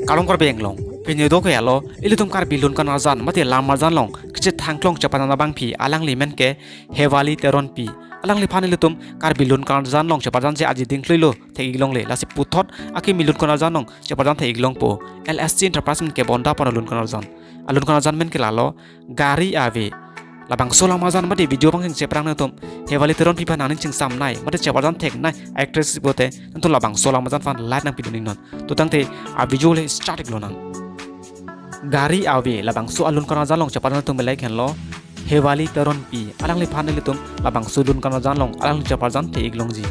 kalong kar beng long pinyo do ko yalo ilitum kar bilun kan azan mate lamar jan long kiche thangklong chapana bang phi alang limen ke hewali teron pi alang li phani litum kar bilun kan jan long chapajan je aji dingklilo thegi long le lasi puthot aki milun kan jan long chapajan thegi long po LSC enterprise ke bonda panalun kan jan alun kan jan men ke lalo gari ave labang sola mazan mate video bang sing seprang na tum hewali teron pi pananing sing sam nai mate chapajan thek nai actress bote to labang sola mazan fan light nang piduning non to tangte a video le start ek lonang gari awe labang su alun kana jalong chapadan tum belai khen lo hewali teron pi alang li phan li tum labang su lun kana jalong alang chapadan te iglong ji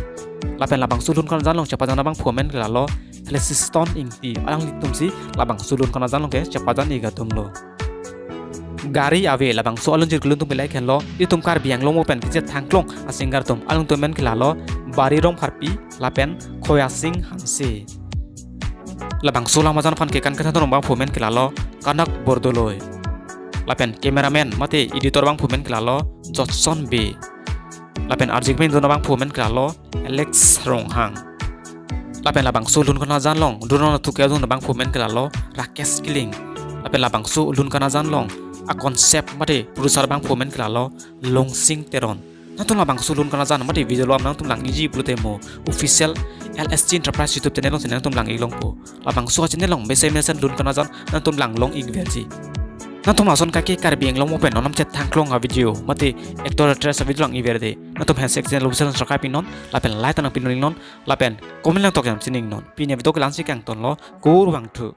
lapen labang su lun kana jalong chapadan bang phomen la lo lesiston ing pi alang li tum si labang su lun kana jalong ke chapadan iga tum lo gari awe labang su alun jir lun tum belai khen lo i tum kar biang lo mo pen ki thangklong asingar tum alung tum men khila lo bari rom kharpi lapen khoya sing hanse labang sola mazan fan ke kan katha to bang phomen kelalo kanak bordoloi lapen cameraman mate editor bang phomen kelalo Johnson B lapen arjik ben dona bang phomen kelalo Alex Ronghang lapen labang sulun kana janlong dunon thuke dun bang phomen kelalo Rakesh Kiling lapen labang sulun kana janlong a concept mate producer bang phomen kelalo Longsing Teron natun labang sulun kana jan mate visual am nang tum lang iji plutemo official LSC enterprise YouTube channel long sinang tum lang ilong po labang suka channel long mesen lun kana jan nang tum lang long ig verji nang tum ason ka ke kar bieng long mo pen onam chat thangklong a video mate actor actress video lang i verde nang tum hashtag channel official subscribe non lapen like tanang pinon non lapen comment lang tok jam sining non pinya video kelang si kang ton lo kur wang thu